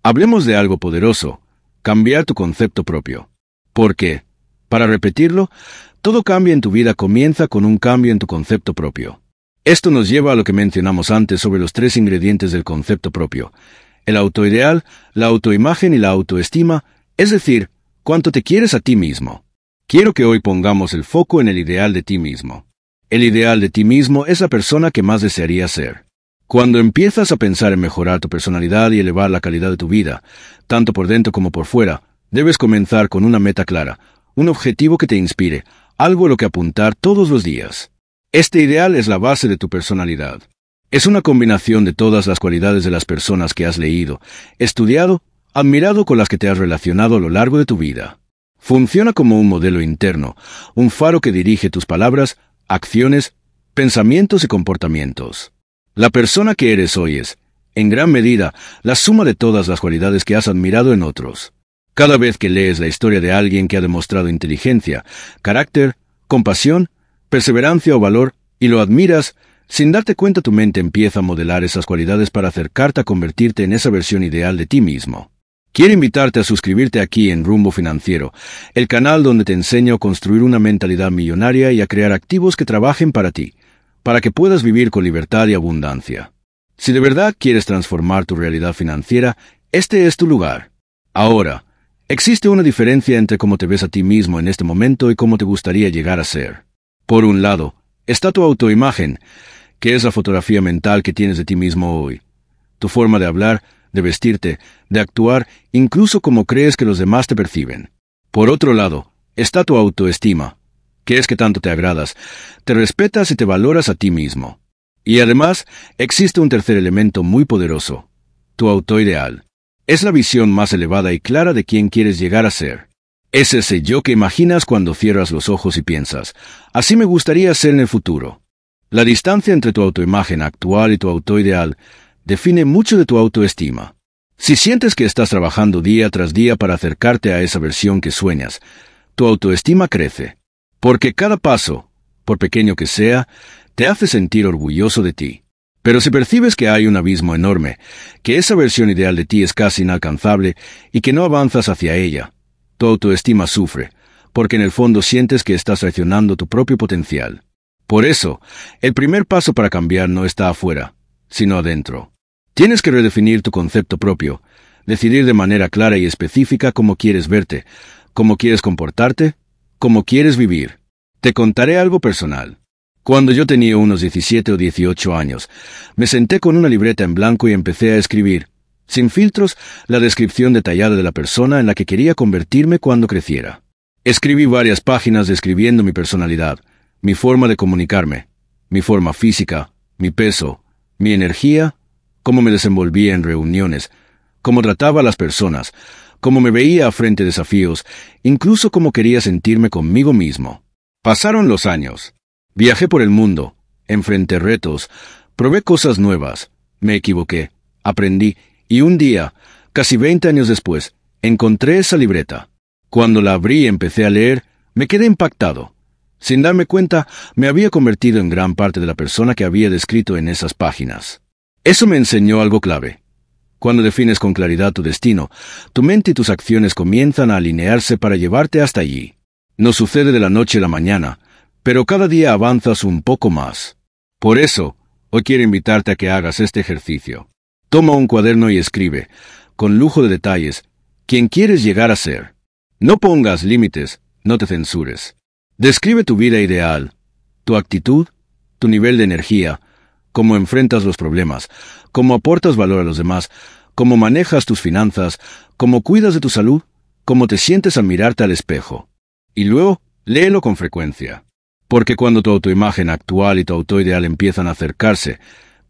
Hablemos de algo poderoso: cambiar tu concepto propio. Porque, para repetirlo, todo cambio en tu vida comienza con un cambio en tu concepto propio. Esto nos lleva a lo que mencionamos antes sobre los 3 ingredientes del concepto propio: el autoideal, la autoimagen y la autoestima, es decir, cuánto te quieres a ti mismo. Quiero que hoy pongamos el foco en el ideal de ti mismo. El ideal de ti mismo es la persona que más desearías ser. Cuando empiezas a pensar en mejorar tu personalidad y elevar la calidad de tu vida, tanto por dentro como por fuera, debes comenzar con una meta clara, un objetivo que te inspire, algo a lo que apuntar todos los días. Este ideal es la base de tu personalidad. Es una combinación de todas las cualidades de las personas que has leído, estudiado, admirado, con las que te has relacionado a lo largo de tu vida. Funciona como un modelo interno, un faro que dirige tus palabras, acciones, pensamientos y comportamientos. La persona que eres hoy es, en gran medida, la suma de todas las cualidades que has admirado en otros. Cada vez que lees la historia de alguien que ha demostrado inteligencia, carácter, compasión, perseverancia o valor, y lo admiras, sin darte cuenta tu mente empieza a modelar esas cualidades para acercarte a convertirte en esa versión ideal de ti mismo. Quiero invitarte a suscribirte aquí en Rumbo Financiero, el canal donde te enseño a construir una mentalidad millonaria y a crear activos que trabajen para ti, para que puedas vivir con libertad y abundancia. Si de verdad quieres transformar tu realidad financiera, este es tu lugar. Ahora, existe una diferencia entre cómo te ves a ti mismo en este momento y cómo te gustaría llegar a ser. Por un lado, está tu autoimagen, que es la fotografía mental que tienes de ti mismo hoy. Tu forma de hablar, de vestirte, de actuar, incluso cómo crees que los demás te perciben. Por otro lado, está tu autoestima, que es que tanto te agradas, te respetas y te valoras a ti mismo. Y además, existe un tercer elemento muy poderoso: tu autoideal. Es la visión más elevada y clara de quién quieres llegar a ser. Es ese yo que imaginas cuando cierras los ojos y piensas: así me gustaría ser en el futuro. La distancia entre tu autoimagen actual y tu autoideal define mucho de tu autoestima. Si sientes que estás trabajando día tras día para acercarte a esa versión que sueñas, tu autoestima crece. Porque cada paso, por pequeño que sea, te hace sentir orgulloso de ti. Pero si percibes que hay un abismo enorme, que esa versión ideal de ti es casi inalcanzable y que no avanzas hacia ella, tu autoestima sufre, porque en el fondo sientes que estás traicionando tu propio potencial. Por eso, el primer paso para cambiar no está afuera, sino adentro. Tienes que redefinir tu concepto propio, decidir de manera clara y específica cómo quieres verte, cómo quieres comportarte, cómo quieres vivir. Te contaré algo personal. Cuando yo tenía unos 17 o 18 años, me senté con una libreta en blanco y empecé a escribir, sin filtros, la descripción detallada de la persona en la que quería convertirme cuando creciera. Escribí varias páginas describiendo mi personalidad, mi forma de comunicarme, mi forma física, mi peso, mi energía, cómo me desenvolvía en reuniones, cómo trataba a las personas, cómo me veía frente a desafíos, incluso cómo quería sentirme conmigo mismo. Pasaron los años. Viajé por el mundo, enfrenté retos, probé cosas nuevas, me equivoqué, aprendí, y un día, casi 20 años después, encontré esa libreta. Cuando la abrí y empecé a leer, me quedé impactado. Sin darme cuenta, me había convertido en gran parte de la persona que había descrito en esas páginas. Eso me enseñó algo clave. Cuando defines con claridad tu destino, tu mente y tus acciones comienzan a alinearse para llevarte hasta allí. No sucede de la noche a la mañana, pero cada día avanzas un poco más. Por eso, hoy quiero invitarte a que hagas este ejercicio. Toma un cuaderno y escribe, con lujo de detalles, quién quieres llegar a ser. No pongas límites, no te censures. Describe tu vida ideal, tu actitud, tu nivel de energía, cómo enfrentas los problemas, cómo aportas valor a los demás, cómo manejas tus finanzas, cómo cuidas de tu salud, cómo te sientes al mirarte al espejo. Y luego, léelo con frecuencia. Porque cuando tu autoimagen actual y tu autoideal empiezan a acercarse,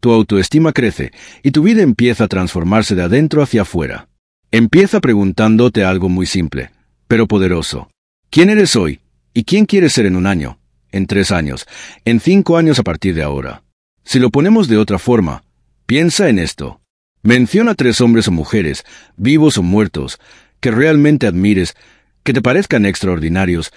tu autoestima crece y tu vida empieza a transformarse de adentro hacia afuera. Empieza preguntándote algo muy simple, pero poderoso. ¿Quién eres hoy? ¿Y quién quieres ser en 1 año? ¿En 3 años? ¿En 5 años a partir de ahora? Si lo ponemos de otra forma, piensa en esto. Menciona 3 hombres o mujeres, vivos o muertos, que realmente admires, que te parezcan extraordinarios,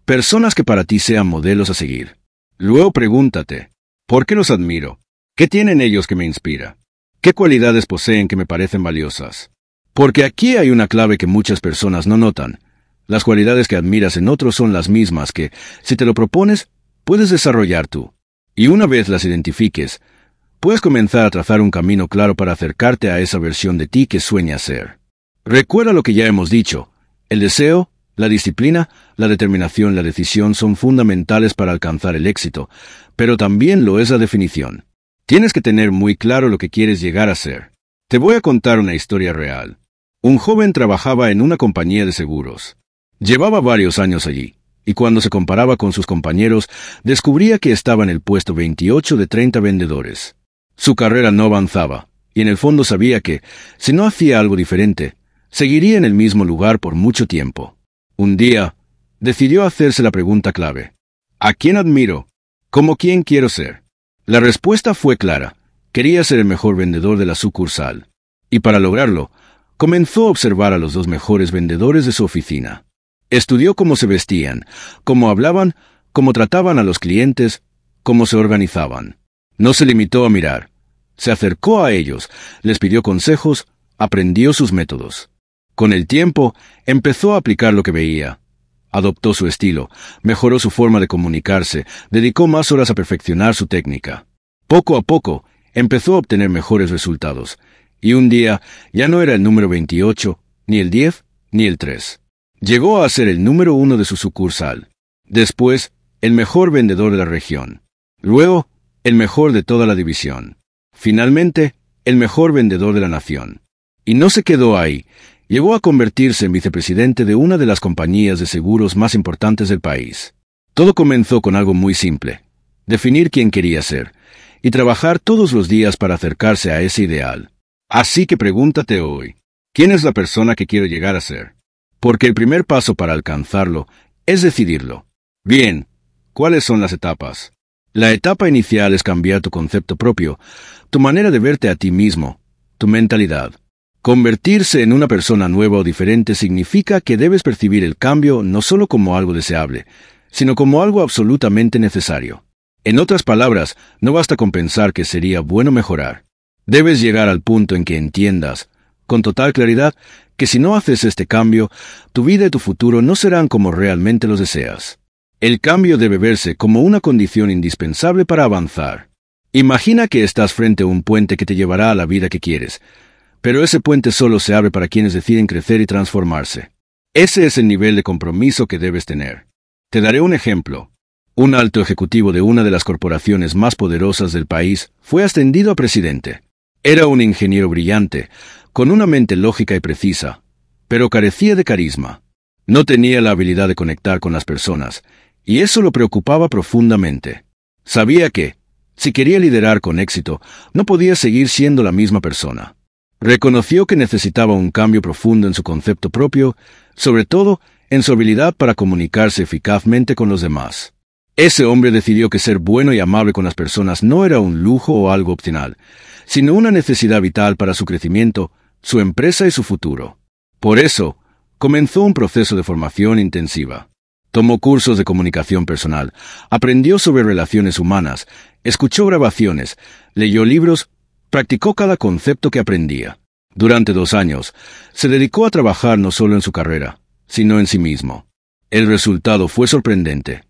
personas que para ti sean modelos a seguir. Luego pregúntate, ¿por qué los admiro? ¿Qué tienen ellos que me inspira? ¿Qué cualidades poseen que me parecen valiosas? Porque aquí hay una clave que muchas personas no notan. Las cualidades que admiras en otros son las mismas que, si te lo propones, puedes desarrollar tú. Y una vez las identifiques, puedes comenzar a trazar un camino claro para acercarte a esa versión de ti que sueñas ser. Recuerda lo que ya hemos dicho. El deseo, la disciplina, la determinación, la decisión son fundamentales para alcanzar el éxito, pero también lo es la definición. Tienes que tener muy claro lo que quieres llegar a ser. Te voy a contar una historia real. Un joven trabajaba en una compañía de seguros. Llevaba varios años allí, y cuando se comparaba con sus compañeros, descubría que estaba en el puesto 28 de 30 vendedores. Su carrera no avanzaba, y en el fondo sabía que, si no hacía algo diferente, seguiría en el mismo lugar por mucho tiempo. Un día, decidió hacerse la pregunta clave. ¿A quién admiro? ¿Cómo quién quiero ser? La respuesta fue clara. Quería ser el mejor vendedor de la sucursal. Y para lograrlo, comenzó a observar a los dos mejores vendedores de su oficina. Estudió cómo se vestían, cómo hablaban, cómo trataban a los clientes, cómo se organizaban. No se limitó a mirar. Se acercó a ellos, les pidió consejos, aprendió sus métodos. Con el tiempo, empezó a aplicar lo que veía. Adoptó su estilo, mejoró su forma de comunicarse, dedicó más horas a perfeccionar su técnica. Poco a poco, empezó a obtener mejores resultados, y un día ya no era el número 28, ni el 10, ni el 3. Llegó a ser el número 1 de su sucursal. Después, el mejor vendedor de la región. Luego, el mejor de toda la división. Finalmente, el mejor vendedor de la nación. Y no se quedó ahí. Llegó a convertirse en vicepresidente de una de las compañías de seguros más importantes del país. Todo comenzó con algo muy simple: definir quién quería ser, y trabajar todos los días para acercarse a ese ideal. Así que pregúntate hoy, ¿quién es la persona que quiero llegar a ser? Porque el primer paso para alcanzarlo es decidirlo. Bien, ¿cuáles son las etapas? La etapa inicial es cambiar tu concepto propio, tu manera de verte a ti mismo, tu mentalidad. Convertirse en una persona nueva o diferente significa que debes percibir el cambio no solo como algo deseable, sino como algo absolutamente necesario. En otras palabras, no basta con pensar que sería bueno mejorar. Debes llegar al punto en que entiendas, con total claridad, que si no haces este cambio, tu vida y tu futuro no serán como realmente los deseas. El cambio debe verse como una condición indispensable para avanzar. Imagina que estás frente a un puente que te llevará a la vida que quieres, pero ese puente solo se abre para quienes deciden crecer y transformarse. Ese es el nivel de compromiso que debes tener. Te daré un ejemplo. Un alto ejecutivo de una de las corporaciones más poderosas del país fue ascendido a presidente. Era un ingeniero brillante, con una mente lógica y precisa, pero carecía de carisma. No tenía la habilidad de conectar con las personas, y eso lo preocupaba profundamente. Sabía que, si quería liderar con éxito, no podía seguir siendo la misma persona. Reconoció que necesitaba un cambio profundo en su concepto propio, sobre todo en su habilidad para comunicarse eficazmente con los demás. Ese hombre decidió que ser bueno y amable con las personas no era un lujo o algo opcional, sino una necesidad vital para su crecimiento, su empresa y su futuro. Por eso, comenzó un proceso de formación intensiva. Tomó cursos de comunicación personal, aprendió sobre relaciones humanas, escuchó grabaciones, leyó libros, practicó cada concepto que aprendía. Durante 2 años, se dedicó a trabajar no solo en su carrera, sino en sí mismo. El resultado fue sorprendente.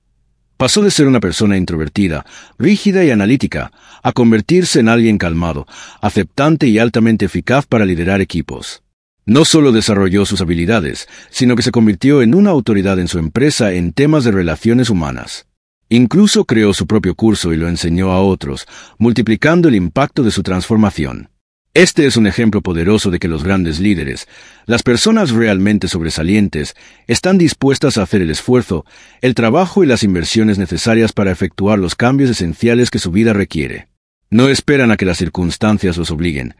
Pasó de ser una persona introvertida, rígida y analítica, a convertirse en alguien calmado, aceptante y altamente eficaz para liderar equipos. No solo desarrolló sus habilidades, sino que se convirtió en una autoridad en su empresa en temas de relaciones humanas. Incluso creó su propio curso y lo enseñó a otros, multiplicando el impacto de su transformación. Este es un ejemplo poderoso de que los grandes líderes, las personas realmente sobresalientes, están dispuestas a hacer el esfuerzo, el trabajo y las inversiones necesarias para efectuar los cambios esenciales que su vida requiere. No esperan a que las circunstancias los obliguen.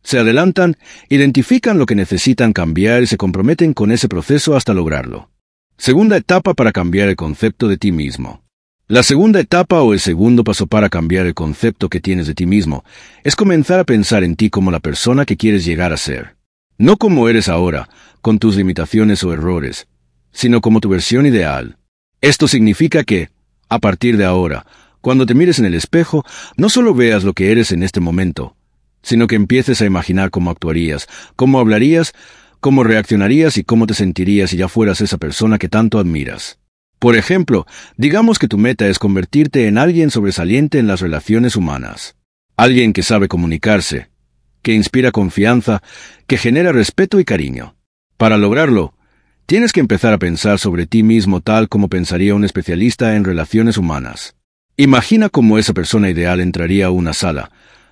Se adelantan, identifican lo que necesitan cambiar y se comprometen con ese proceso hasta lograrlo. Segunda etapa para cambiar el concepto de ti mismo. La segunda etapa o el segundo paso para cambiar el concepto que tienes de ti mismo es comenzar a pensar en ti como la persona que quieres llegar a ser. No como eres ahora, con tus limitaciones o errores, sino como tu versión ideal. Esto significa que, a partir de ahora, cuando te mires en el espejo, no solo veas lo que eres en este momento, sino que empieces a imaginar cómo actuarías, cómo hablarías, cómo reaccionarías y cómo te sentirías si ya fueras esa persona que tanto admiras. Por ejemplo, digamos que tu meta es convertirte en alguien sobresaliente en las relaciones humanas. Alguien que sabe comunicarse, que inspira confianza, que genera respeto y cariño. Para lograrlo, tienes que empezar a pensar sobre ti mismo tal como pensaría un especialista en relaciones humanas. Imagina cómo esa persona ideal entraría a una sala,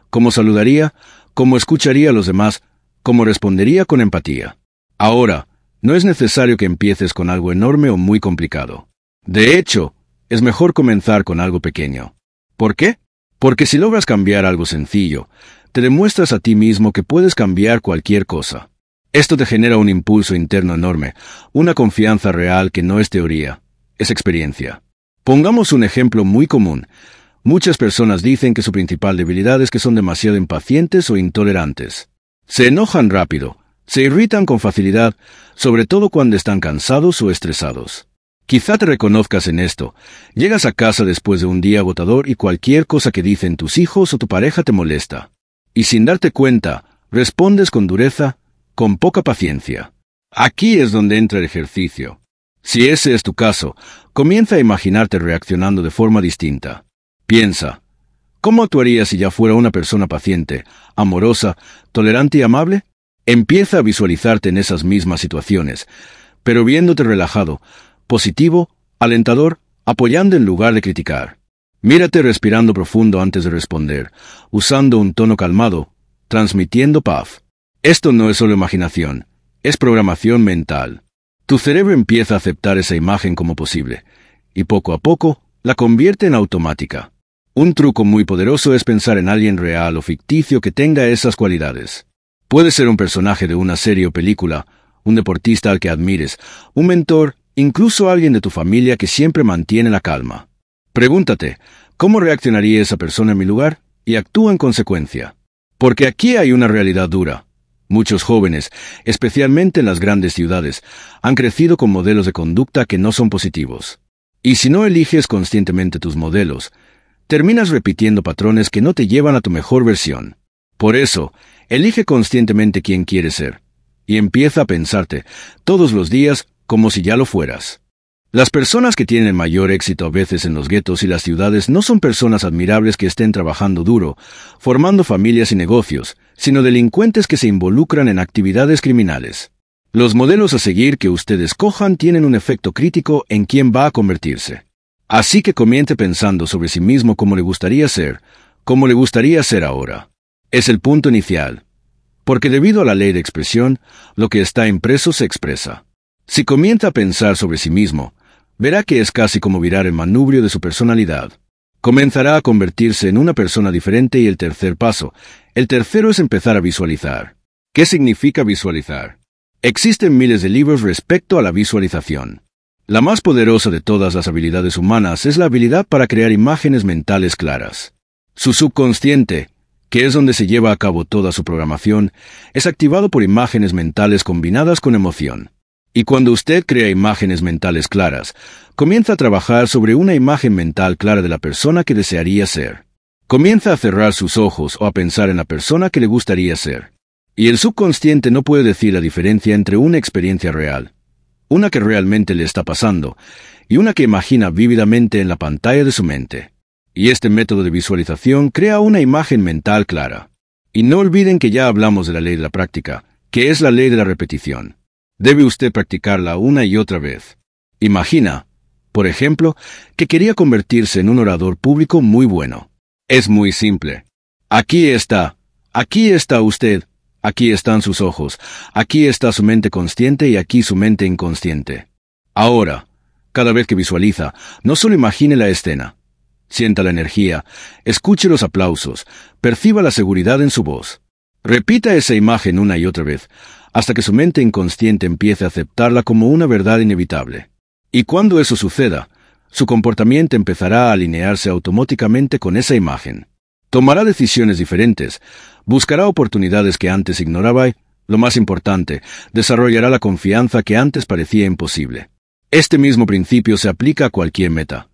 cómo saludaría, cómo escucharía a los demás, cómo respondería con empatía. Ahora, no es necesario que empieces con algo enorme o muy complicado. De hecho, es mejor comenzar con algo pequeño. ¿Por qué? Porque si logras cambiar algo sencillo, te demuestras a ti mismo que puedes cambiar cualquier cosa. Esto te genera un impulso interno enorme, una confianza real que no es teoría, es experiencia. Pongamos un ejemplo muy común. Muchas personas dicen que su principal debilidad es que son demasiado impacientes o intolerantes. Se enojan rápido, se irritan con facilidad, sobre todo cuando están cansados o estresados. Quizá te reconozcas en esto. Llegas a casa después de un día agotador y cualquier cosa que dicen tus hijos o tu pareja te molesta. Y sin darte cuenta, respondes con dureza, con poca paciencia. Aquí es donde entra el ejercicio. Si ese es tu caso, comienza a imaginarte reaccionando de forma distinta. Piensa, ¿cómo actuarías si ya fuera una persona paciente, amorosa, tolerante y amable? Empieza a visualizarte en esas mismas situaciones, pero viéndote relajado, positivo, alentador, apoyando en lugar de criticar. Mírate respirando profundo antes de responder, usando un tono calmado, transmitiendo paz. Esto no es solo imaginación, es programación mental. Tu cerebro empieza a aceptar esa imagen como posible, y poco a poco la convierte en automática. Un truco muy poderoso es pensar en alguien real o ficticio que tenga esas cualidades. Puede ser un personaje de una serie o película, un deportista al que admires, un mentor, incluso alguien de tu familia que siempre mantiene la calma. Pregúntate, ¿cómo reaccionaría esa persona en mi lugar? Y actúa en consecuencia. Porque aquí hay una realidad dura. Muchos jóvenes, especialmente en las grandes ciudades, han crecido con modelos de conducta que no son positivos. Y si no eliges conscientemente tus modelos, terminas repitiendo patrones que no te llevan a tu mejor versión. Por eso, elige conscientemente quién quieres ser. Y empieza a pensarte, todos los días, como si ya lo fueras. Las personas que tienen mayor éxito a veces en los guetos y las ciudades no son personas admirables que estén trabajando duro, formando familias y negocios, sino delincuentes que se involucran en actividades criminales. Los modelos a seguir que ustedes escojan tienen un efecto crítico en quién va a convertirse. Así que comience pensando sobre sí mismo cómo le gustaría ser ahora. Es el punto inicial. Porque debido a la ley de expresión, lo que está impreso se expresa. Si comienza a pensar sobre sí mismo, verá que es casi como virar el manubrio de su personalidad. Comenzará a convertirse en una persona diferente y el tercer paso, el tercero es empezar a visualizar. ¿Qué significa visualizar? Existen miles de libros respecto a la visualización. La más poderosa de todas las habilidades humanas es la habilidad para crear imágenes mentales claras. Su subconsciente, que es donde se lleva a cabo toda su programación, es activado por imágenes mentales combinadas con emoción. Y cuando usted crea imágenes mentales claras, comienza a trabajar sobre una imagen mental clara de la persona que desearía ser. Comienza a cerrar sus ojos o a pensar en la persona que le gustaría ser. Y el subconsciente no puede decir la diferencia entre una experiencia real, una que realmente le está pasando, y una que imagina vívidamente en la pantalla de su mente. Y este método de visualización crea una imagen mental clara. Y no olviden que ya hablamos de la ley de la práctica, que es la ley de la repetición. Debe usted practicarla una y otra vez. Imagina, por ejemplo, que quería convertirse en un orador público muy bueno. Es muy simple. Aquí está usted, aquí están sus ojos, aquí está su mente consciente y aquí su mente inconsciente. Ahora, cada vez que visualiza, no solo imagine la escena. Sienta la energía, escuche los aplausos, perciba la seguridad en su voz. Repita esa imagen una y otra vez, hasta que su mente inconsciente empiece a aceptarla como una verdad inevitable. Y cuando eso suceda, su comportamiento empezará a alinearse automáticamente con esa imagen. Tomará decisiones diferentes, buscará oportunidades que antes ignoraba y, lo más importante, desarrollará la confianza que antes parecía imposible. Este mismo principio se aplica a cualquier meta.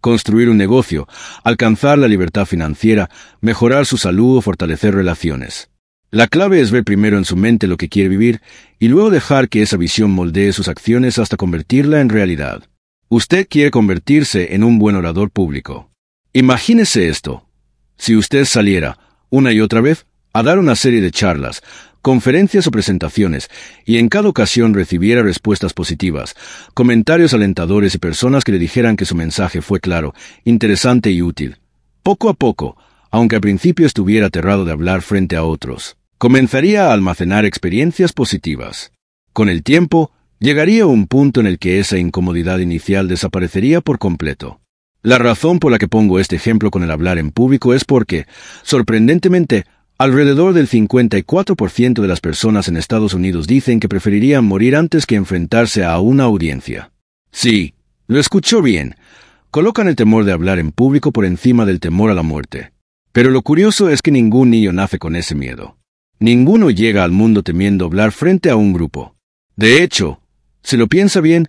construir un negocio, alcanzar la libertad financiera, mejorar su salud o fortalecer relaciones. La clave es ver primero en su mente lo que quiere vivir y luego dejar que esa visión moldee sus acciones hasta convertirla en realidad. Usted quiere convertirse en un buen orador público. Imagínese esto. Si usted saliera, una y otra vez, a dar una serie de charlas, conferencias o presentaciones, y en cada ocasión recibiera respuestas positivas, comentarios alentadores y personas que le dijeran que su mensaje fue claro, interesante y útil. Poco a poco, aunque al principio estuviera aterrado de hablar frente a otros, comenzaría a almacenar experiencias positivas. Con el tiempo, llegaría a un punto en el que esa incomodidad inicial desaparecería por completo. La razón por la que pongo este ejemplo con el hablar en público es porque, sorprendentemente, alrededor del 54% de las personas en Estados Unidos dicen que preferirían morir antes que enfrentarse a una audiencia. Sí, lo escuchó bien. Colocan el temor de hablar en público por encima del temor a la muerte. Pero lo curioso es que ningún niño nace con ese miedo. Ninguno llega al mundo temiendo hablar frente a un grupo. De hecho, si lo piensa bien,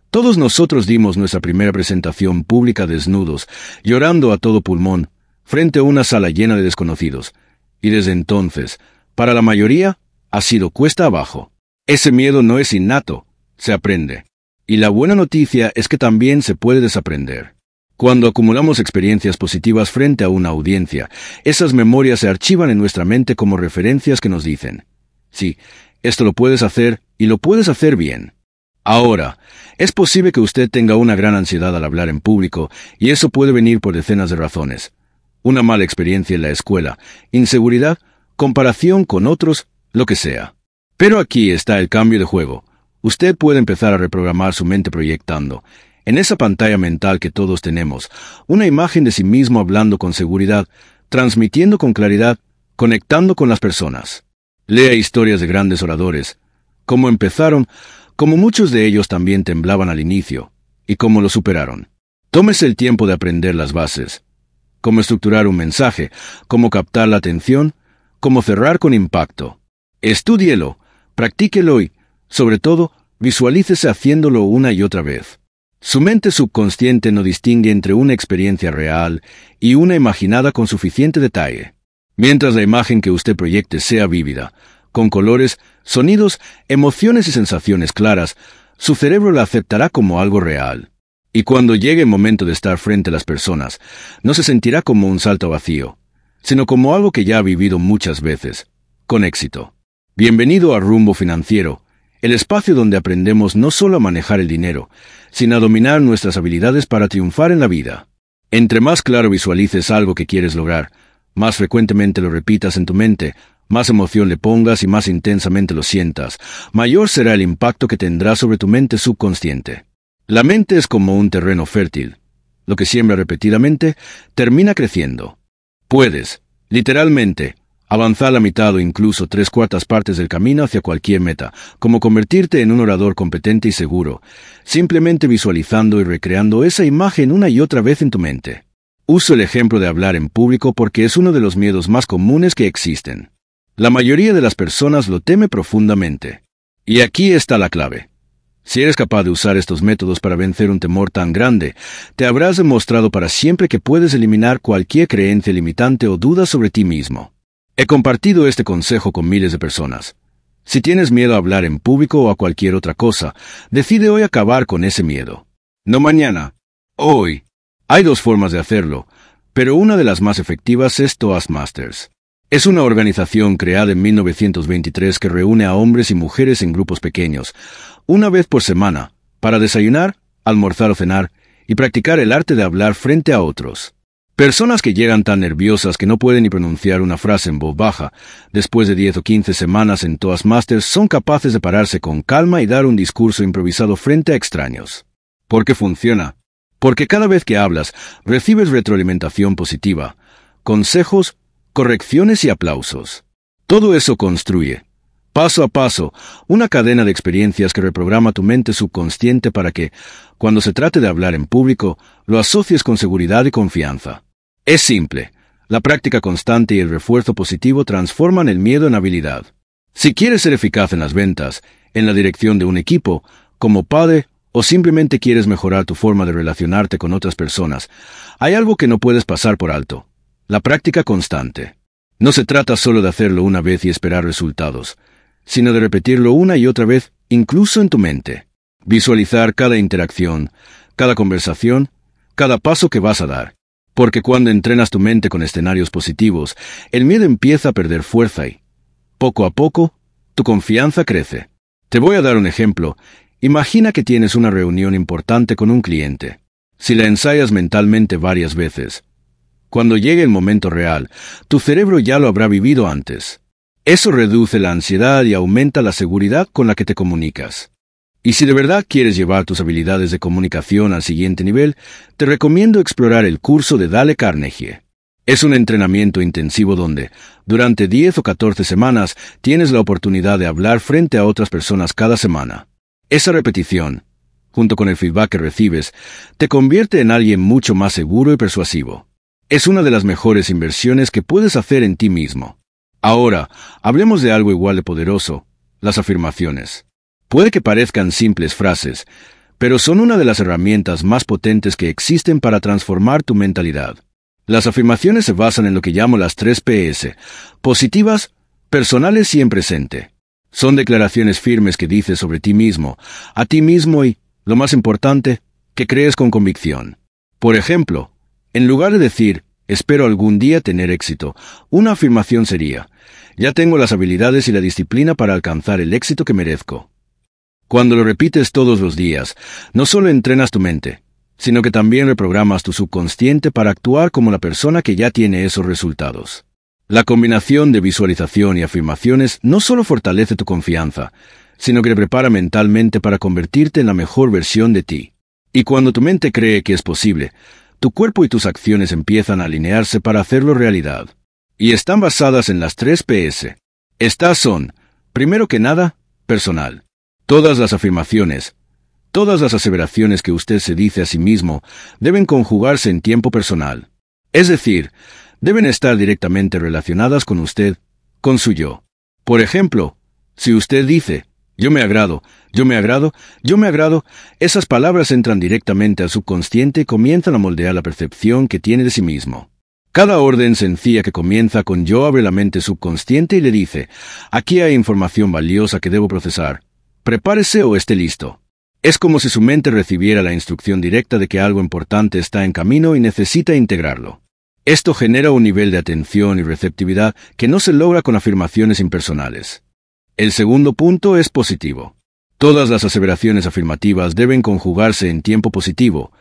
todos nosotros dimos nuestra primera presentación pública desnudos, llorando a todo pulmón, frente a una sala llena de desconocidos. Y desde entonces, para la mayoría, ha sido cuesta abajo. Ese miedo no es innato, se aprende. Y la buena noticia es que también se puede desaprender. Cuando acumulamos experiencias positivas frente a una audiencia, esas memorias se archivan en nuestra mente como referencias que nos dicen: sí, esto lo puedes hacer y lo puedes hacer bien. Ahora, es posible que usted tenga una gran ansiedad al hablar en público, y eso puede venir por decenas de razones. Una mala experiencia en la escuela, inseguridad, comparación con otros, lo que sea. Pero aquí está el cambio de juego. Usted puede empezar a reprogramar su mente proyectando, en esa pantalla mental que todos tenemos, una imagen de sí mismo hablando con seguridad, transmitiendo con claridad, conectando con las personas. Lea historias de grandes oradores, cómo empezaron, cómo muchos de ellos también temblaban al inicio, y cómo lo superaron. Tómese el tiempo de aprender las bases. Cómo estructurar un mensaje, cómo captar la atención, cómo cerrar con impacto. Estúdielo, practíquelo y, sobre todo, visualícese haciéndolo una y otra vez. Su mente subconsciente no distingue entre una experiencia real y una imaginada con suficiente detalle. Mientras la imagen que usted proyecte sea vívida, con colores, sonidos, emociones y sensaciones claras, su cerebro la aceptará como algo real. Y cuando llegue el momento de estar frente a las personas, no se sentirá como un salto vacío, sino como algo que ya ha vivido muchas veces, con éxito. Bienvenido a Rumbo Financiero, el espacio donde aprendemos no solo a manejar el dinero, sino a dominar nuestras habilidades para triunfar en la vida. Entre más claro visualices algo que quieres lograr, más frecuentemente lo repitas en tu mente, más emoción le pongas y más intensamente lo sientas, mayor será el impacto que tendrá sobre tu mente subconsciente. La mente es como un terreno fértil. Lo que siembra repetidamente termina creciendo. Puedes, literalmente, avanzar la mitad o incluso 3/4 partes del camino hacia cualquier meta, como convertirte en un orador competente y seguro, simplemente visualizando y recreando esa imagen una y otra vez en tu mente. Uso el ejemplo de hablar en público porque es uno de los miedos más comunes que existen. La mayoría de las personas lo teme profundamente. Y aquí está la clave. Si eres capaz de usar estos métodos para vencer un temor tan grande, te habrás demostrado para siempre que puedes eliminar cualquier creencia limitante o duda sobre ti mismo. He compartido este consejo con miles de personas. Si tienes miedo a hablar en público o a cualquier otra cosa, decide hoy acabar con ese miedo. No mañana, hoy. Hay 2 formas de hacerlo, pero una de las más efectivas es Toastmasters. Es una organización creada en 1923 que reúne a hombres y mujeres en grupos pequeños, una vez por semana, para desayunar, almorzar o cenar, y practicar el arte de hablar frente a otros. Personas que llegan tan nerviosas que no pueden ni pronunciar una frase en voz baja, después de 10 o 15 semanas en Toastmasters son capaces de pararse con calma y dar un discurso improvisado frente a extraños. ¿Por qué funciona? Porque cada vez que hablas, recibes retroalimentación positiva, consejos, correcciones y aplausos. Todo eso construye, paso a paso, una cadena de experiencias que reprograma tu mente subconsciente para que, cuando se trate de hablar en público, lo asocies con seguridad y confianza. Es simple. La práctica constante y el refuerzo positivo transforman el miedo en habilidad. Si quieres ser eficaz en las ventas, en la dirección de un equipo, como padre o simplemente quieres mejorar tu forma de relacionarte con otras personas, hay algo que no puedes pasar por alto: la práctica constante. No se trata solo de hacerlo una vez y esperar resultados, sino de repetirlo una y otra vez, incluso en tu mente. Visualizar cada interacción, cada conversación, cada paso que vas a dar. Porque cuando entrenas tu mente con escenarios positivos, el miedo empieza a perder fuerza y, poco a poco, tu confianza crece. Te voy a dar un ejemplo. Imagina que tienes una reunión importante con un cliente. Si la ensayas mentalmente varias veces, cuando llegue el momento real, tu cerebro ya lo habrá vivido antes. Eso reduce la ansiedad y aumenta la seguridad con la que te comunicas. Y si de verdad quieres llevar tus habilidades de comunicación al siguiente nivel, te recomiendo explorar el curso de Dale Carnegie. Es un entrenamiento intensivo donde, durante 10 o 14 semanas, tienes la oportunidad de hablar frente a otras personas cada semana. Esa repetición, junto con el feedback que recibes, te convierte en alguien mucho más seguro y persuasivo. Es una de las mejores inversiones que puedes hacer en ti mismo. Ahora, hablemos de algo igual de poderoso: las afirmaciones. Puede que parezcan simples frases, pero son una de las herramientas más potentes que existen para transformar tu mentalidad. Las afirmaciones se basan en lo que llamo las 3 PS: positivas, personales y en presente. Son declaraciones firmes que dices sobre ti mismo, a ti mismo y, lo más importante, que crees con convicción. Por ejemplo, en lugar de decir, espero algún día tener éxito, una afirmación sería, ya tengo las habilidades y la disciplina para alcanzar el éxito que merezco. Cuando lo repites todos los días, no solo entrenas tu mente, sino que también reprogramas tu subconsciente para actuar como la persona que ya tiene esos resultados. La combinación de visualización y afirmaciones no solo fortalece tu confianza, sino que te prepara mentalmente para convertirte en la mejor versión de ti. Y cuando tu mente cree que es posible, tu cuerpo y tus acciones empiezan a alinearse para hacerlo realidad. Y están basadas en las 3 PS. Estas son, primero que nada, personal. Todas las afirmaciones, todas las aseveraciones que usted se dice a sí mismo, deben conjugarse en tiempo personal. Es decir, deben estar directamente relacionadas con usted, con su yo. Por ejemplo, si usted dice, yo me agrado, yo me agrado, yo me agrado, esas palabras entran directamente al subconsciente y comienzan a moldear la percepción que tiene de sí mismo. Cada orden sencilla que comienza con yo abre la mente subconsciente y le dice, aquí hay información valiosa que debo procesar. Prepárese o esté listo. Es como si su mente recibiera la instrucción directa de que algo importante está en camino y necesita integrarlo. Esto genera un nivel de atención y receptividad que no se logra con afirmaciones impersonales. El segundo punto es positivo. Todas las aseveraciones afirmativas deben conjugarse en tiempo positivo,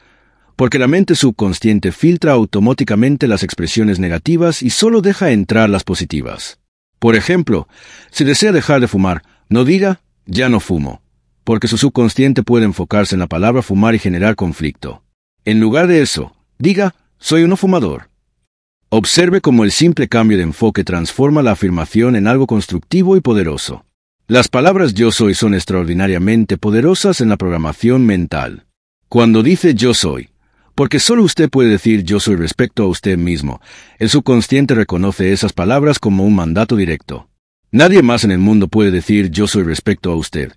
porque la mente subconsciente filtra automáticamente las expresiones negativas y solo deja entrar las positivas. Por ejemplo, si desea dejar de fumar, no diga, ya no fumo, porque su subconsciente puede enfocarse en la palabra fumar y generar conflicto. En lugar de eso, diga, soy un no fumador. Observe cómo el simple cambio de enfoque transforma la afirmación en algo constructivo y poderoso. Las palabras yo soy son extraordinariamente poderosas en la programación mental. Cuando dice yo soy, porque solo usted puede decir yo soy respecto a usted mismo, el subconsciente reconoce esas palabras como un mandato directo. Nadie más en el mundo puede decir yo soy respecto a usted,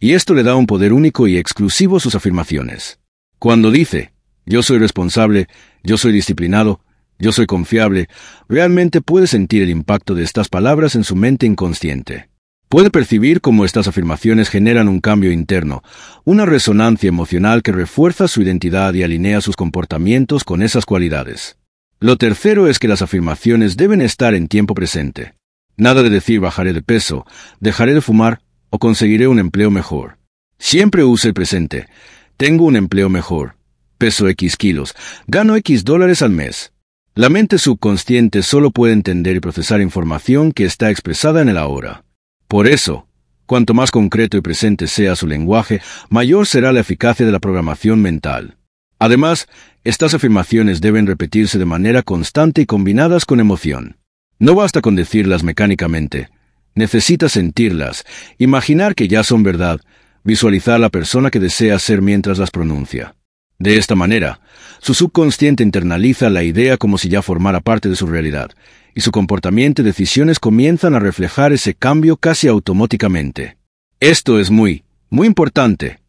y esto le da un poder único y exclusivo a sus afirmaciones. Cuando dice, yo soy responsable, yo soy disciplinado, yo soy confiable, realmente puede sentir el impacto de estas palabras en su mente inconsciente. Puede percibir cómo estas afirmaciones generan un cambio interno, una resonancia emocional que refuerza su identidad y alinea sus comportamientos con esas cualidades. Lo tercero es que las afirmaciones deben estar en tiempo presente. Nada de decir bajaré de peso, dejaré de fumar o conseguiré un empleo mejor. Siempre use el presente. Tengo un empleo mejor. Peso X kilos. Gano X dólares al mes. La mente subconsciente solo puede entender y procesar información que está expresada en el ahora. Por eso, cuanto más concreto y presente sea su lenguaje, mayor será la eficacia de la programación mental. Además, estas afirmaciones deben repetirse de manera constante y combinadas con emoción. No basta con decirlas mecánicamente. Necesitas sentirlas, imaginar que ya son verdad, visualizar la persona que desea ser mientras las pronuncia. De esta manera, su subconsciente internaliza la idea como si ya formara parte de su realidad, y su comportamiento y decisiones comienzan a reflejar ese cambio casi automáticamente. Esto es muy importante.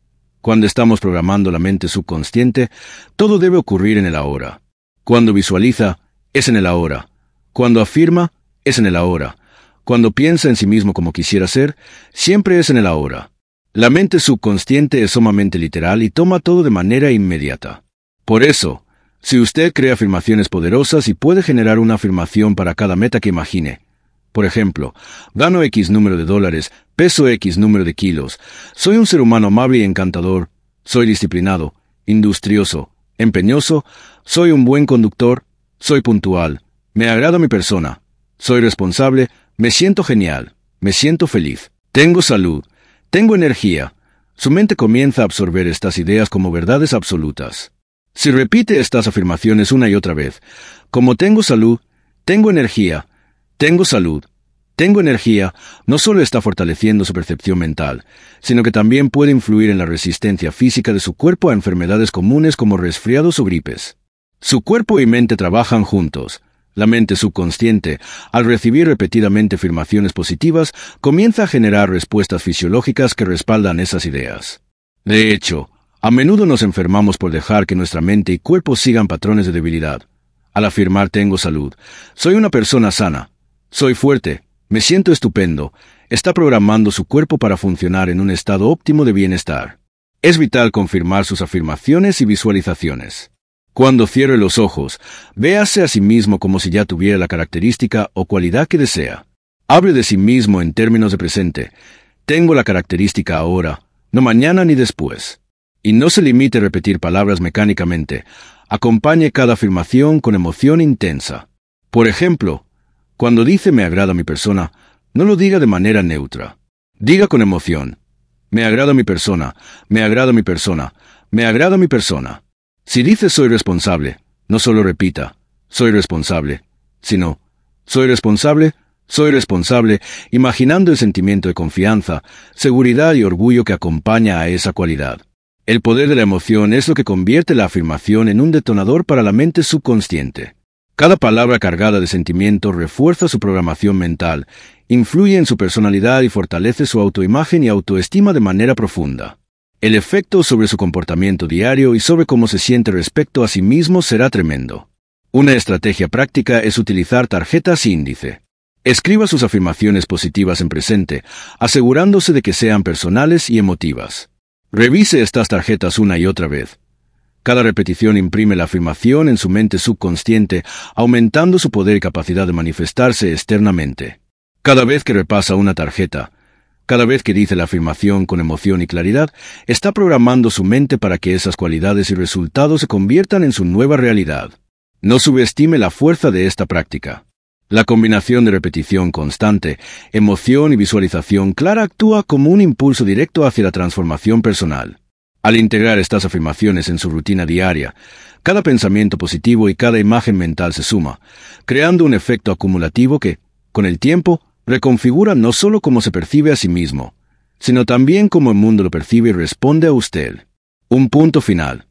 Cuando estamos programando la mente subconsciente, todo debe ocurrir en el ahora. Cuando visualiza, es en el ahora. Cuando afirma, es en el ahora. Cuando piensa en sí mismo como quisiera ser, siempre es en el ahora. La mente subconsciente es sumamente literal y toma todo de manera inmediata. Por eso, si usted crea afirmaciones poderosas y puede generar una afirmación para cada meta que imagine, por ejemplo, gano X número de dólares, peso X número de kilos, soy un ser humano amable y encantador, soy disciplinado, industrioso, empeñoso, soy un buen conductor, soy puntual, me agrada mi persona, soy responsable, me siento genial, me siento feliz, tengo salud, tengo energía. Su mente comienza a absorber estas ideas como verdades absolutas. Si repite estas afirmaciones una y otra vez, como tengo salud, tengo energía, tengo salud, tengo energía, no solo está fortaleciendo su percepción mental, sino que también puede influir en la resistencia física de su cuerpo a enfermedades comunes como resfriados o gripes. Su cuerpo y mente trabajan juntos. La mente subconsciente, al recibir repetidamente afirmaciones positivas, comienza a generar respuestas fisiológicas que respaldan esas ideas. De hecho, a menudo nos enfermamos por dejar que nuestra mente y cuerpo sigan patrones de debilidad. Al afirmar tengo salud, soy una persona sana, soy fuerte, me siento estupendo, está programando su cuerpo para funcionar en un estado óptimo de bienestar. Es vital confirmar sus afirmaciones y visualizaciones. Cuando cierre los ojos, véase a sí mismo como si ya tuviera la característica o cualidad que desea. Hable de sí mismo en términos de presente. Tengo la característica ahora, no mañana ni después. Y no se limite a repetir palabras mecánicamente. Acompañe cada afirmación con emoción intensa. Por ejemplo, cuando dice me agrada mi persona, no lo diga de manera neutra. Diga con emoción. Me agrada mi persona, me agrada mi persona, me agrada mi persona. Si dice soy responsable, no solo repita, soy responsable, sino, soy responsable, imaginando el sentimiento de confianza, seguridad y orgullo que acompaña a esa cualidad. El poder de la emoción es lo que convierte la afirmación en un detonador para la mente subconsciente. Cada palabra cargada de sentimiento refuerza su programación mental, influye en su personalidad y fortalece su autoimagen y autoestima de manera profunda. El efecto sobre su comportamiento diario y sobre cómo se siente respecto a sí mismo será tremendo. Una estrategia práctica es utilizar tarjetas índice. Escriba sus afirmaciones positivas en presente, asegurándose de que sean personales y emotivas. Revise estas tarjetas una y otra vez. Cada repetición imprime la afirmación en su mente subconsciente, aumentando su poder y capacidad de manifestarse externamente. Cada vez que repasa una tarjeta, cada vez que dice la afirmación con emoción y claridad, está programando su mente para que esas cualidades y resultados se conviertan en su nueva realidad. No subestime la fuerza de esta práctica. La combinación de repetición constante, emoción y visualización clara actúa como un impulso directo hacia la transformación personal. Al integrar estas afirmaciones en su rutina diaria, cada pensamiento positivo y cada imagen mental se suma, creando un efecto acumulativo que, con el tiempo, reconfigura no solo cómo se percibe a sí mismo, sino también cómo el mundo lo percibe y responde a usted. Un punto final.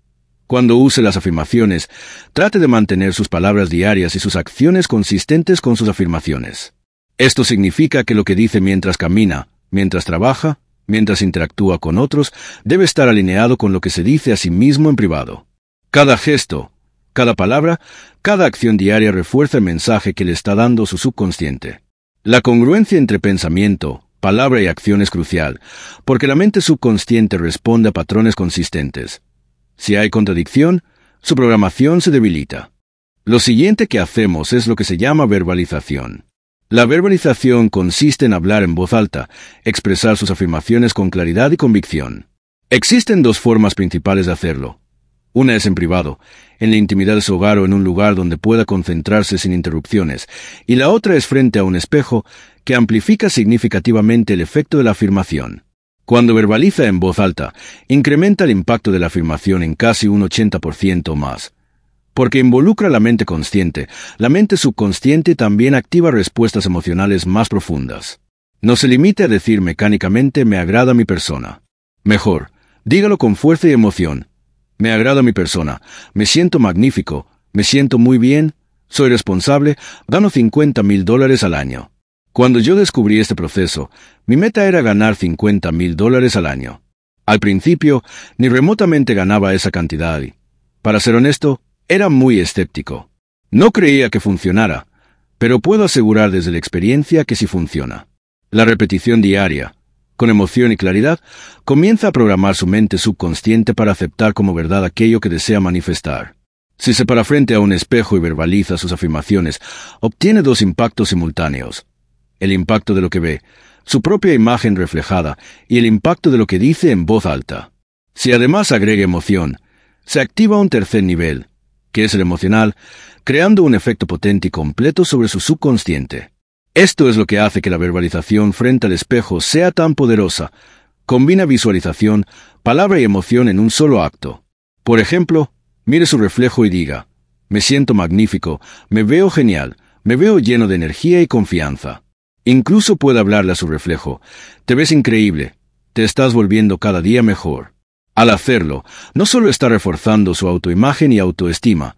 Cuando use las afirmaciones, trate de mantener sus palabras diarias y sus acciones consistentes con sus afirmaciones. Esto significa que lo que dice mientras camina, mientras trabaja, mientras interactúa con otros, debe estar alineado con lo que se dice a sí mismo en privado. Cada gesto, cada palabra, cada acción diaria refuerza el mensaje que le está dando su subconsciente. La congruencia entre pensamiento, palabra y acción es crucial, porque la mente subconsciente responde a patrones consistentes. Si hay contradicción, su programación se debilita. Lo siguiente que hacemos es lo que se llama verbalización. La verbalización consiste en hablar en voz alta, expresar sus afirmaciones con claridad y convicción. Existen dos formas principales de hacerlo. Una es en privado, en la intimidad de su hogar o en un lugar donde pueda concentrarse sin interrupciones, y la otra es frente a un espejo que amplifica significativamente el efecto de la afirmación. Cuando verbaliza en voz alta, incrementa el impacto de la afirmación en casi un 80% o más. Porque involucra la mente consciente, la mente subconsciente también activa respuestas emocionales más profundas. No se limite a decir mecánicamente me agrada mi persona. Mejor, dígalo con fuerza y emoción. Me agrada mi persona, me siento magnífico, me siento muy bien, soy responsable, gano $50,000 al año. Cuando yo descubrí este proceso, mi meta era ganar $50,000 al año. Al principio, ni remotamente ganaba esa cantidad y, para ser honesto, era muy escéptico. No creía que funcionara, pero puedo asegurar desde la experiencia que sí funciona. La repetición diaria, con emoción y claridad, comienza a programar su mente subconsciente para aceptar como verdad aquello que desea manifestar. Si se para frente a un espejo y verbaliza sus afirmaciones, obtiene dos impactos simultáneos. El impacto de lo que ve, su propia imagen reflejada, y el impacto de lo que dice en voz alta. Si además agrega emoción, se activa un tercer nivel, que es el emocional, creando un efecto potente y completo sobre su subconsciente. Esto es lo que hace que la verbalización frente al espejo sea tan poderosa. Combina visualización, palabra y emoción en un solo acto. Por ejemplo, mire su reflejo y diga, me siento magnífico, me veo genial, me veo lleno de energía y confianza. Incluso puede hablarle a su reflejo, te ves increíble, te estás volviendo cada día mejor. Al hacerlo, no solo está reforzando su autoimagen y autoestima,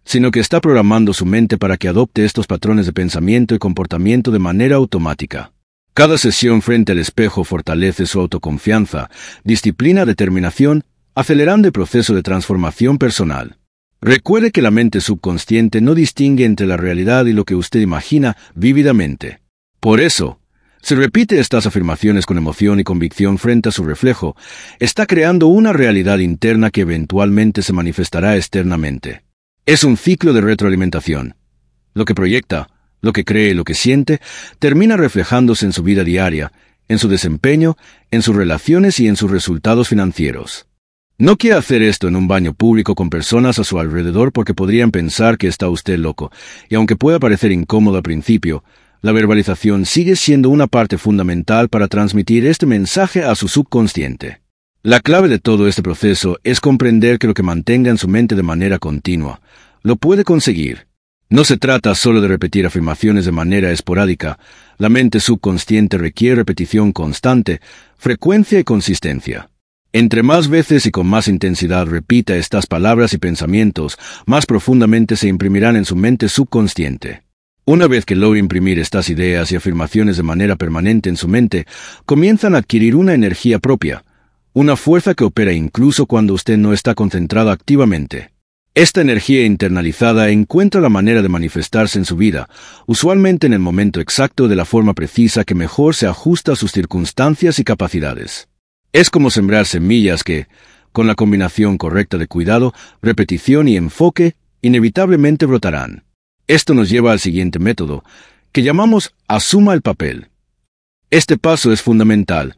sino que está programando su mente para que adopte estos patrones de pensamiento y comportamiento de manera automática. Cada sesión frente al espejo fortalece su autoconfianza, disciplina, determinación, acelerando el proceso de transformación personal. Recuerde que la mente subconsciente no distingue entre la realidad y lo que usted imagina vívidamente. Por eso, si repite estas afirmaciones con emoción y convicción frente a su reflejo, está creando una realidad interna que eventualmente se manifestará externamente. Es un ciclo de retroalimentación. Lo que proyecta, lo que cree, lo que siente, termina reflejándose en su vida diaria, en su desempeño, en sus relaciones y en sus resultados financieros. No quiere hacer esto en un baño público con personas a su alrededor porque podrían pensar que está usted loco, y aunque pueda parecer incómodo al principio, la verbalización sigue siendo una parte fundamental para transmitir este mensaje a su subconsciente. La clave de todo este proceso es comprender que lo que mantenga en su mente de manera continua, lo puede conseguir. No se trata solo de repetir afirmaciones de manera esporádica. La mente subconsciente requiere repetición constante, frecuencia y consistencia. Entre más veces y con más intensidad repita estas palabras y pensamientos, más profundamente se imprimirán en su mente subconsciente. Una vez que logre imprimir estas ideas y afirmaciones de manera permanente en su mente, comienzan a adquirir una energía propia, una fuerza que opera incluso cuando usted no está concentrado activamente. Esta energía internalizada encuentra la manera de manifestarse en su vida, usualmente en el momento exacto de la forma precisa que mejor se ajusta a sus circunstancias y capacidades. Es como sembrar semillas que, con la combinación correcta de cuidado, repetición y enfoque, inevitablemente brotarán. Esto nos lleva al siguiente método, que llamamos asuma el papel. Este paso es fundamental.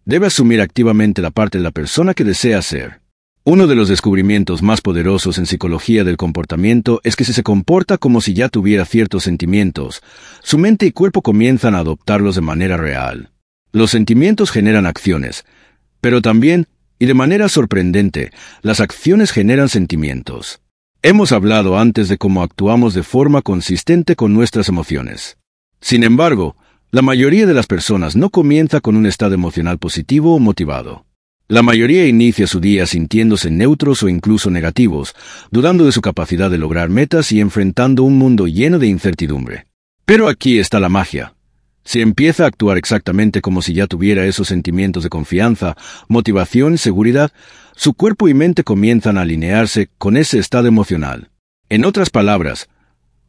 Debe asumir activamente la parte de la persona que desea ser. Uno de los descubrimientos más poderosos en psicología del comportamiento es que si se comporta como si ya tuviera ciertos sentimientos, su mente y cuerpo comienzan a adoptarlos de manera real. Los sentimientos generan acciones, pero también, y de manera sorprendente, las acciones generan sentimientos. Hemos hablado antes de cómo actuamos de forma consistente con nuestras emociones. Sin embargo, la mayoría de las personas no comienza con un estado emocional positivo o motivado. La mayoría inicia su día sintiéndose neutros o incluso negativos, dudando de su capacidad de lograr metas y enfrentando un mundo lleno de incertidumbre. Pero aquí está la magia. Si empieza a actuar exactamente como si ya tuviera esos sentimientos de confianza, motivación y seguridad, su cuerpo y mente comienzan a alinearse con ese estado emocional. En otras palabras,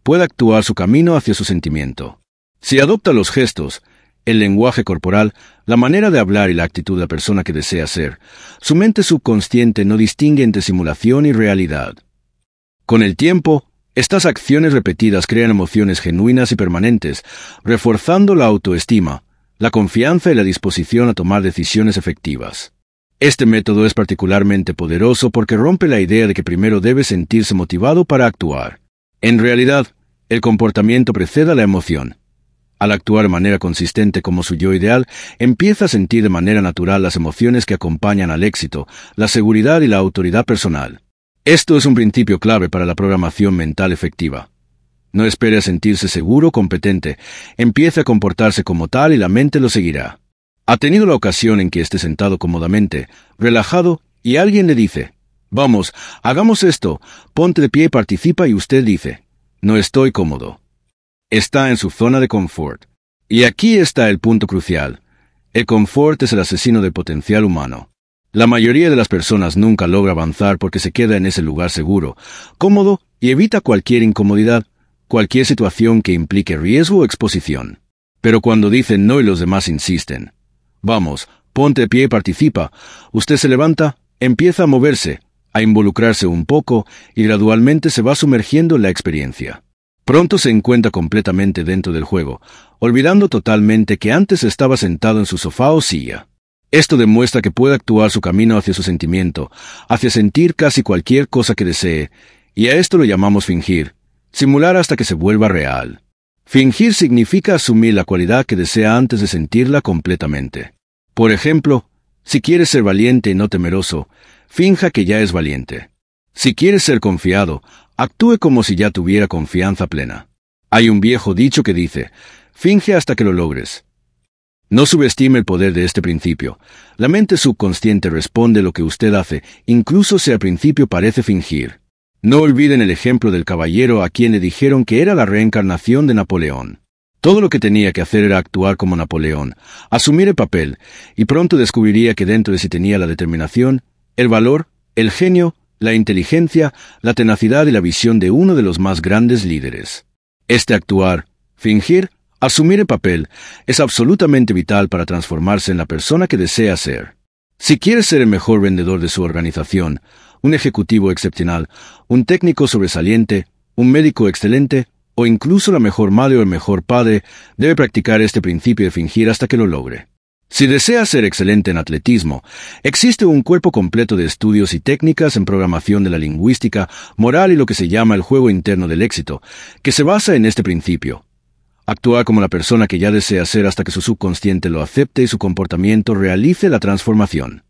puede actuar su camino hacia su sentimiento. Si adopta los gestos, el lenguaje corporal, la manera de hablar y la actitud de la persona que desea ser, su mente subconsciente no distingue entre simulación y realidad. Con el tiempo, estas acciones repetidas crean emociones genuinas y permanentes, reforzando la autoestima, la confianza y la disposición a tomar decisiones efectivas. Este método es particularmente poderoso porque rompe la idea de que primero debe sentirse motivado para actuar. En realidad, el comportamiento precede a la emoción. Al actuar de manera consistente como su yo ideal, empieza a sentir de manera natural las emociones que acompañan al éxito, la seguridad y la autoridad personal. Esto es un principio clave para la programación mental efectiva. No espere a sentirse seguro o competente, empiece a comportarse como tal y la mente lo seguirá. ¿Ha tenido la ocasión en que esté sentado cómodamente, relajado, y alguien le dice, vamos, hagamos esto, ponte de pie y participa, y usted dice, no estoy cómodo? Está en su zona de confort. Y aquí está el punto crucial. El confort es el asesino del potencial humano. La mayoría de las personas nunca logra avanzar porque se queda en ese lugar seguro, cómodo y evita cualquier incomodidad, cualquier situación que implique riesgo o exposición. Pero cuando dicen no y los demás insisten, vamos, ponte de pie y participa, usted se levanta, empieza a moverse, a involucrarse un poco y gradualmente se va sumergiendo en la experiencia. Pronto se encuentra completamente dentro del juego, olvidando totalmente que antes estaba sentado en su sofá o silla. Esto demuestra que puede actuar su camino hacia su sentimiento, hacia sentir casi cualquier cosa que desee, y a esto lo llamamos fingir, simular hasta que se vuelva real. Fingir significa asumir la cualidad que desea antes de sentirla completamente. Por ejemplo, si quieres ser valiente y no temeroso, finja que ya es valiente. Si quieres ser confiado, actúe como si ya tuviera confianza plena. Hay un viejo dicho que dice, finge hasta que lo logres. No subestime el poder de este principio. La mente subconsciente responde lo que usted hace, incluso si al principio parece fingir. No olviden el ejemplo del caballero a quien le dijeron que era la reencarnación de Napoleón. Todo lo que tenía que hacer era actuar como Napoleón, asumir el papel, y pronto descubriría que dentro de sí tenía la determinación, el valor, el genio, la inteligencia, la tenacidad y la visión de uno de los más grandes líderes. Este actuar, fingir, asumir el papel, es absolutamente vital para transformarse en la persona que desea ser. Si quieres ser el mejor vendedor de su organización, un ejecutivo excepcional, un técnico sobresaliente, un médico excelente, o incluso la mejor madre o el mejor padre, debe practicar este principio de fingir hasta que lo logre. Si desea ser excelente en atletismo, existe un cuerpo completo de estudios y técnicas en programación de la lingüística, moral y lo que se llama el juego interno del éxito, que se basa en este principio. Actuar como la persona que ya desea ser hasta que su subconsciente lo acepte y su comportamiento realice la transformación.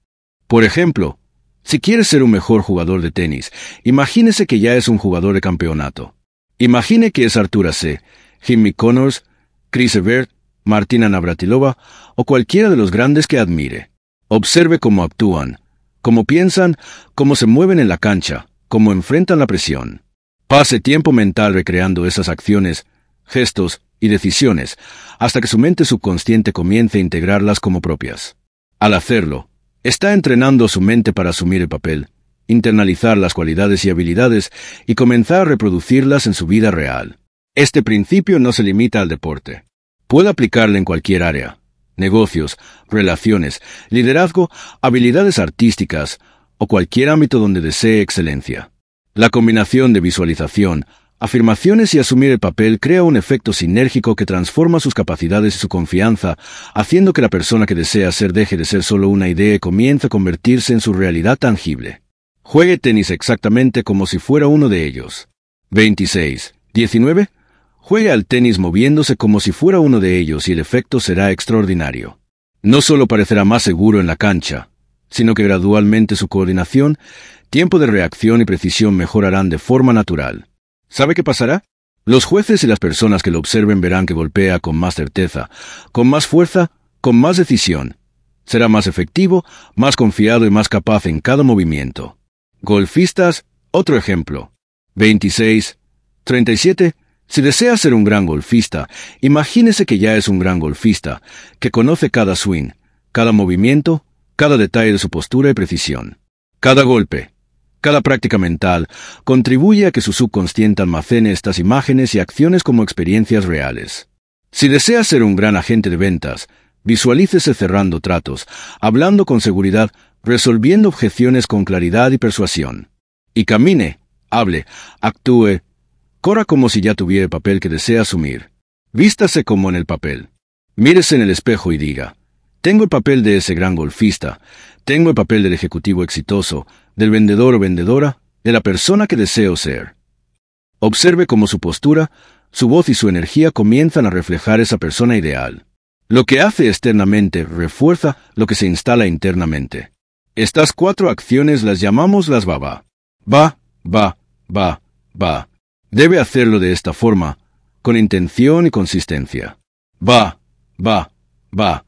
Por ejemplo, si quieres ser un mejor jugador de tenis, imagínese que ya es un jugador de campeonato. Imagine que es Artur Ashe, Jimmy Connors, Chris Evert, Martina Navratilova o cualquiera de los grandes que admire. Observe cómo actúan, cómo piensan, cómo se mueven en la cancha, cómo enfrentan la presión. Pase tiempo mental recreando esas acciones, gestos y decisiones hasta que su mente subconsciente comience a integrarlas como propias. Al hacerlo, está entrenando su mente para asumir el papel, internalizar las cualidades y habilidades y comenzar a reproducirlas en su vida real. Este principio no se limita al deporte. Puede aplicarlo en cualquier área: negocios, relaciones, liderazgo, habilidades artísticas o cualquier ámbito donde desee excelencia. La combinación de visualización, afirmaciones y asumir el papel crea un efecto sinérgico que transforma sus capacidades y su confianza, haciendo que la persona que desea ser deje de ser solo una idea y comience a convertirse en su realidad tangible. Juegue tenis exactamente como si fuera uno de ellos. 26. 19. Juegue al tenis moviéndose como si fuera uno de ellos y el efecto será extraordinario. No solo parecerá más seguro en la cancha, sino que gradualmente su coordinación, tiempo de reacción y precisión mejorarán de forma natural. ¿Sabe qué pasará? Los jueces y las personas que lo observen verán que golpea con más certeza, con más fuerza, con más decisión. Será más efectivo, más confiado y más capaz en cada movimiento. Golfistas, otro ejemplo. 26. 37. Si desea ser un gran golfista, imagínese que ya es un gran golfista, que conoce cada swing, cada movimiento, cada detalle de su postura y precisión. Cada golpe, cada práctica mental, contribuye a que su subconsciente almacene estas imágenes y acciones como experiencias reales. Si desea ser un gran agente de ventas, visualícese cerrando tratos, hablando con seguridad, resolviendo objeciones con claridad y persuasión. Y camine, hable, actúe, corra como si ya tuviera el papel que desea asumir. Vístase como en el papel. Mírese en el espejo y diga: tengo el papel de ese gran golfista, tengo el papel del ejecutivo exitoso, del vendedor o vendedora, de la persona que deseo ser. Observe cómo su postura, su voz y su energía comienzan a reflejar esa persona ideal. Lo que hace externamente refuerza lo que se instala internamente. Estas 4 acciones las llamamos las va. Va, va, va, va. Debe hacerlo de esta forma, con intención y consistencia. Va, va, va.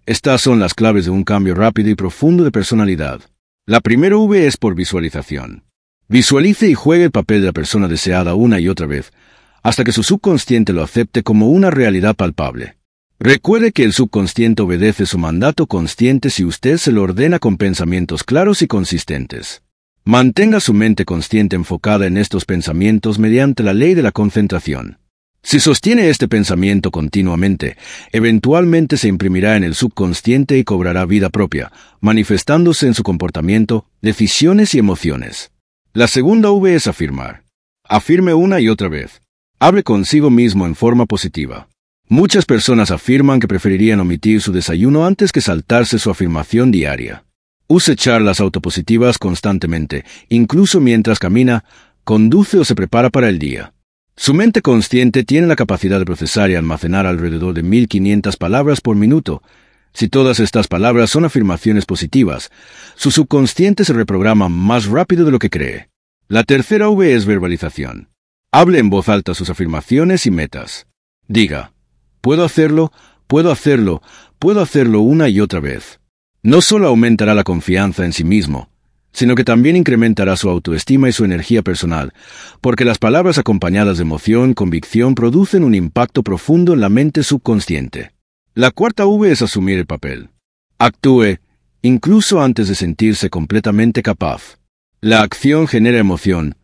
Estas son las claves de un cambio rápido y profundo de personalidad. La primera V es por visualización. Visualice y juegue el papel de la persona deseada una y otra vez, hasta que su subconsciente lo acepte como una realidad palpable. Recuerde que el subconsciente obedece su mandato consciente si usted se lo ordena con pensamientos claros y consistentes. Mantenga su mente consciente enfocada en estos pensamientos mediante la ley de la concentración. Si sostiene este pensamiento continuamente, eventualmente se imprimirá en el subconsciente y cobrará vida propia, manifestándose en su comportamiento, decisiones y emociones. La segunda V es afirmar. Afirme una y otra vez. Hable consigo mismo en forma positiva. Muchas personas afirman que preferirían omitir su desayuno antes que saltarse su afirmación diaria. Use charlas autopositivas constantemente, incluso mientras camina, conduce o se prepara para el día. Su mente consciente tiene la capacidad de procesar y almacenar alrededor de 1500 palabras por minuto. Si todas estas palabras son afirmaciones positivas, su subconsciente se reprograma más rápido de lo que cree. La tercera V es verbalización. Hable en voz alta sus afirmaciones y metas. Diga, puedo hacerlo, puedo hacerlo, puedo hacerlo una y otra vez. No solo aumentará la confianza en sí mismo, sino que también incrementará su autoestima y su energía personal, porque las palabras acompañadas de emoción y convicción producen un impacto profundo en la mente subconsciente. La cuarta V es asumir el papel. Actúe, incluso antes de sentirse completamente capaz. La acción genera emoción,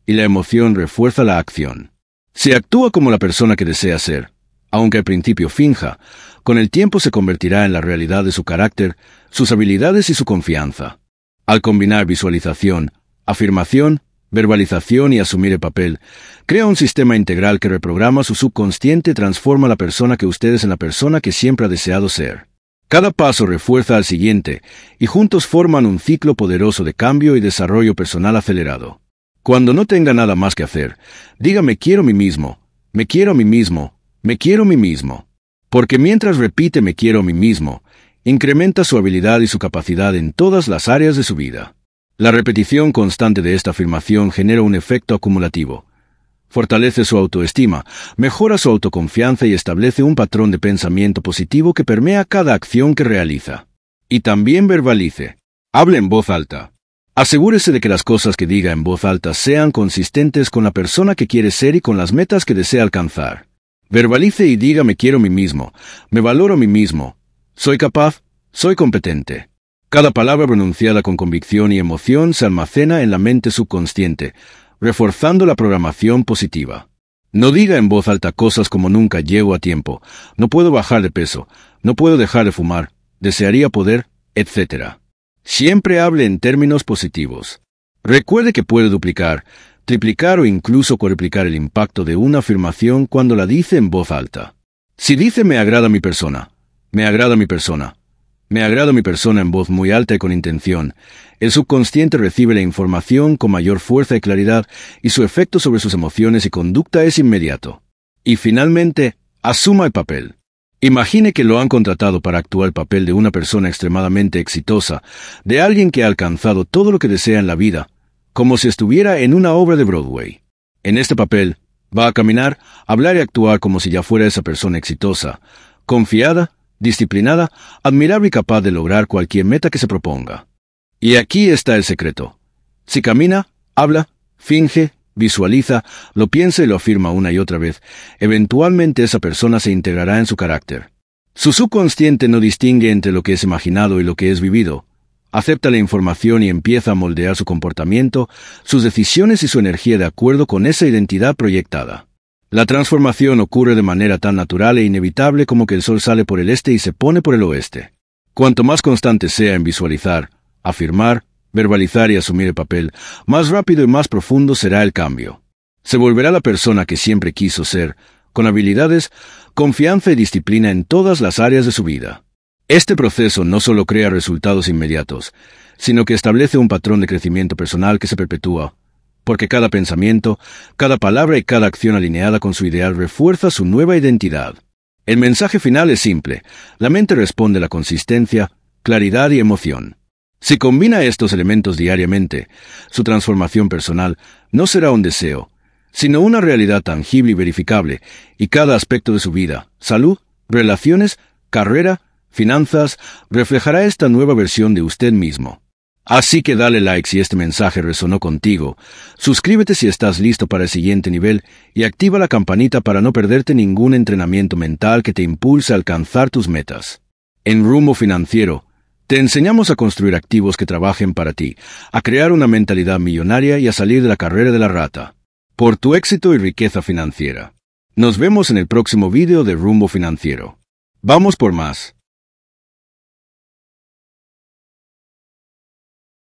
y la emoción refuerza la acción. Si actúa como la persona que desea ser, aunque al principio finja, con el tiempo se convertirá en la realidad de su carácter, sus habilidades y su confianza. Al combinar visualización, afirmación, verbalización y asumir el papel, crea un sistema integral que reprograma su subconsciente y transforma a la persona que usted es en la persona que siempre ha deseado ser. Cada paso refuerza al siguiente, y juntos forman un ciclo poderoso de cambio y desarrollo personal acelerado. Cuando no tenga nada más que hacer, diga me quiero a mí mismo, me quiero a mí mismo, me quiero a mí mismo. Porque mientras repite me quiero a mí mismo, incrementa su habilidad y su capacidad en todas las áreas de su vida. La repetición constante de esta afirmación genera un efecto acumulativo. Fortalece su autoestima, mejora su autoconfianza y establece un patrón de pensamiento positivo que permea cada acción que realiza. Y también verbalice. Hable en voz alta. Asegúrese de que las cosas que diga en voz alta sean consistentes con la persona que quiere ser y con las metas que desea alcanzar. Verbalice y diga me quiero a mí mismo, me valoro a mí mismo, soy capaz, soy competente. Cada palabra pronunciada con convicción y emoción se almacena en la mente subconsciente, reforzando la programación positiva. No diga en voz alta cosas como nunca llego a tiempo, no puedo bajar de peso, no puedo dejar de fumar, desearía poder, etc. Siempre hable en términos positivos. Recuerde que puede duplicar, triplicar o incluso cuadruplicar el impacto de una afirmación cuando la dice en voz alta. Si dice me agrada mi persona, me agrada mi persona, me agrada mi persona en voz muy alta y con intención, el subconsciente recibe la información con mayor fuerza y claridad y su efecto sobre sus emociones y conducta es inmediato. Y finalmente, asuma el papel. Imagine que lo han contratado para actuar el papel de una persona extremadamente exitosa, de alguien que ha alcanzado todo lo que desea en la vida, como si estuviera en una obra de Broadway. En este papel, va a caminar, hablar y actuar como si ya fuera esa persona exitosa, confiada, disciplinada, admirable y capaz de lograr cualquier meta que se proponga. Y aquí está el secreto. Si camina, habla, finge, visualiza, lo piensa y lo afirma una y otra vez, eventualmente esa persona se integrará en su carácter. Su subconsciente no distingue entre lo que es imaginado y lo que es vivido. Acepta la información y empieza a moldear su comportamiento, sus decisiones y su energía de acuerdo con esa identidad proyectada. La transformación ocurre de manera tan natural e inevitable como que el sol sale por el este y se pone por el oeste. Cuanto más constante sea en visualizar, afirmar, verbalizar y asumir el papel, más rápido y más profundo será el cambio. Se volverá la persona que siempre quiso ser, con habilidades, confianza y disciplina en todas las áreas de su vida. Este proceso no solo crea resultados inmediatos, sino que establece un patrón de crecimiento personal que se perpetúa, porque cada pensamiento, cada palabra y cada acción alineada con su ideal refuerza su nueva identidad. El mensaje final es simple: la mente responde a la consistencia, claridad y emoción. Si combina estos elementos diariamente, su transformación personal no será un deseo, sino una realidad tangible y verificable, y cada aspecto de su vida, salud, relaciones, carrera, finanzas, reflejará esta nueva versión de usted mismo. Así que dale like si este mensaje resonó contigo, suscríbete si estás listo para el siguiente nivel y activa la campanita para no perderte ningún entrenamiento mental que te impulse a alcanzar tus metas. En Rumbo Financiero, te enseñamos a construir activos que trabajen para ti, a crear una mentalidad millonaria y a salir de la carrera de la rata. Por tu éxito y riqueza financiera. Nos vemos en el próximo video de Rumbo Financiero. Vamos por más.